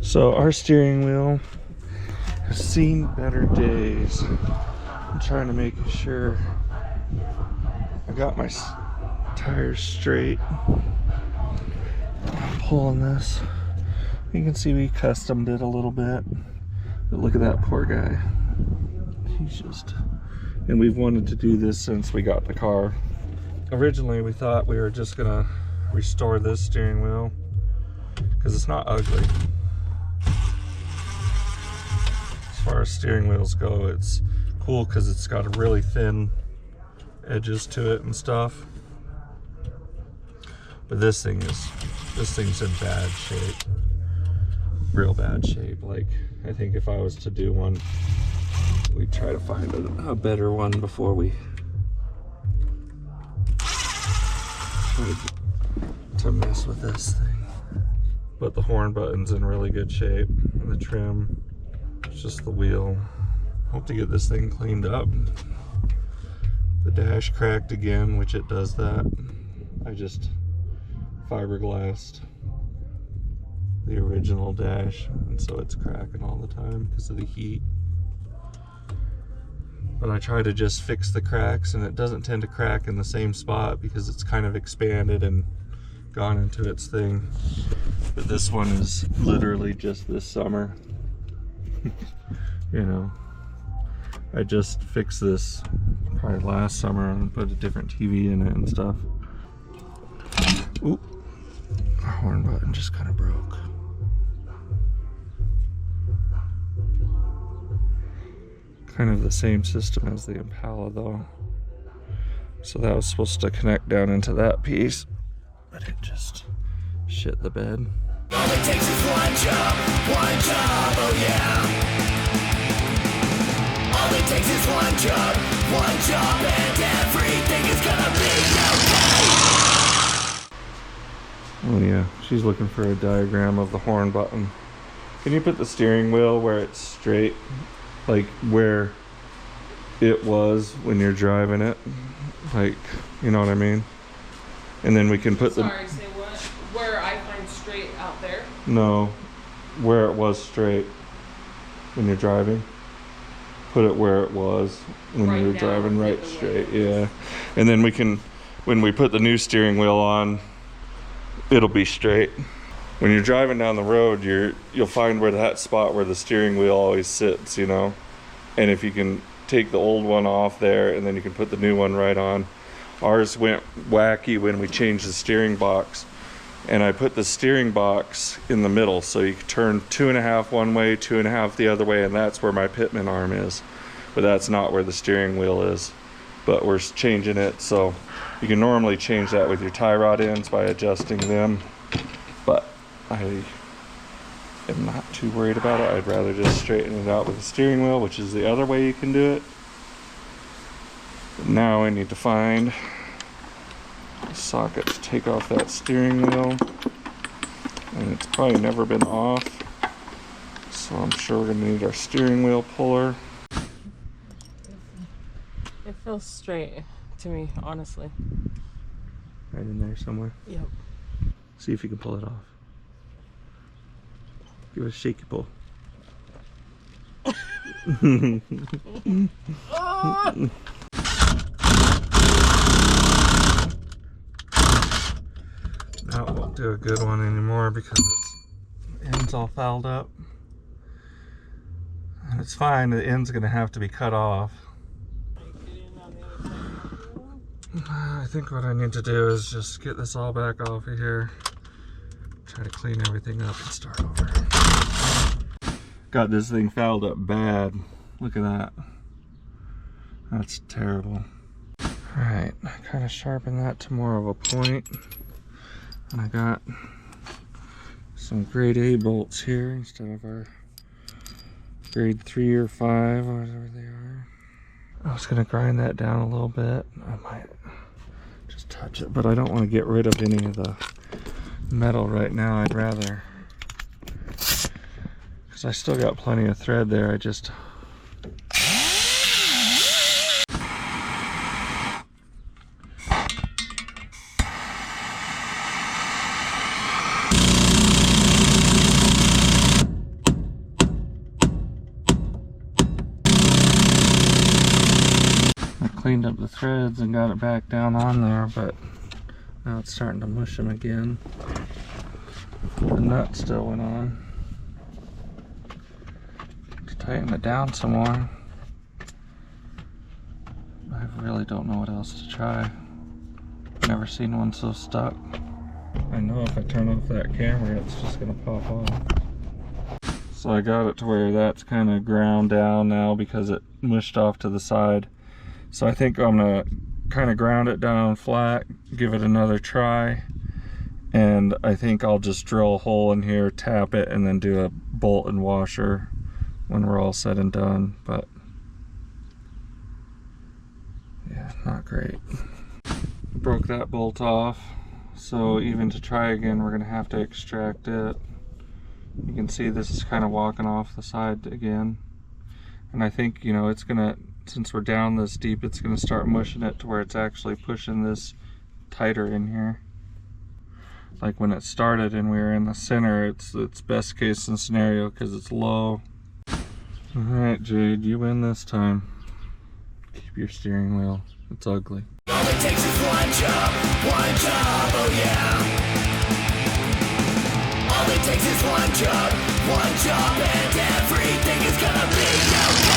So our steering wheel has seen better days. I'm trying to make sure I got my tires straight. I'm pulling this. You can see we customed it a little bit. But look at that poor guy. He's just... And we've wanted to do this since we got the car. Originally we thought we were just gonna restore this steering wheel because it's not ugly. As far as steering wheels go, it's cool because it's got a really thin edges to it and stuff. But this thing's in bad shape. Real bad shape. Like, I think if I was to do one, we'd try to find a better one before we try to mess with this thing. But the horn button's in really good shape, and the trim. It's just the wheel. Hope to get this thing cleaned up. The dash cracked again, which it does that. I just fiberglassed the original dash, and so it's cracking all the time because of the heat. But I try to just fix the cracks, and it doesn't tend to crack in the same spot because it's kind of expanded and gone into its thing. But this one is literally just this summer. You know, I just fixed this probably last summer and put a different TV in it and stuff. Oop, our horn button just kind of broke. Kind of the same system as the Impala though. So that was supposed to connect down into that piece, but it just shit the bed. All it takes is one job, oh yeah. All it takes is one job, and everything is gonna be okay. Oh yeah, she's looking for a diagram of the horn button. Can you put the steering wheel where it's straight? Like where it was when you're driving it? Like, you know what I mean? And then we can put Sorry, say what? Where I find straight out there? No, where it was straight when you're driving. Put it where it was when Right you were now, driving, right the way straight, it is. yeah. And then we can, when we put the new steering wheel on, it'll be straight. When you're driving down the road, you'll find where that spot where the steering wheel always sits, you know. And if you can take the old one off there, and then you can put the new one right on. Ours went wacky when we changed the steering box, and I put the steering box in the middle, so you can turn 2.5 one way, 2.5 the other way, and that's where my pitman arm is. But that's not where the steering wheel is. But we're changing it, so you can normally change that with your tie rod ends by adjusting them. But I am not too worried about it. I'd rather just straighten it out with the steering wheel, which is the other way you can do it. But now I need to find a socket to take off that steering wheel. And it's probably never been off. So I'm sure we're gonna need our steering wheel puller. It feels straight to me, honestly. Right in there somewhere. Yep. See if you can pull it off. Give it a shaky pull. Now it won't do a good one anymore because its end's all fouled up. And it's fine, the end's gonna have to be cut off. I think what I need to do is just get this all back off of here. Try to clean everything up and start over. Got this thing fouled up bad. Look at that. That's terrible. Alright, I kind of sharpened that to more of a point. And I got some grade A bolts here instead of our grade 3 or 5, whatever they are. I was going to grind that down a little bit. I might just touch it, but I don't want to get rid of any of the metal right now. I'd rather, because I still got plenty of thread there. I just cleaned up the threads and got it back down on there, but now it's starting to mush them again. The nut still went on. To tighten it down some more. I really don't know what else to try. Never seen one so stuck. I know if I turn off that camera, it's just gonna pop off. So I got it to where that's kind of ground down now because it mushed off to the side. So I think I'm gonna kind of ground it down flat, give it another try, and I think I'll just drill a hole in here, tap it, and then do a bolt and washer when we're all said and done. But yeah, not great. Broke that bolt off, so even to try again, we're gonna have to extract it. You can see this is kind of walking off the side again, and I think, you know, it's gonna, since we're down this deep, it's gonna start mushing it to where it's actually pushing this tighter in here. Like when it started and we were in the center, it's best case scenario because it's low. All right, Jade, you win this time. Keep your steering wheel. It's ugly. All it takes is one job, oh yeah. All it takes is one job, and everything is gonna be okay.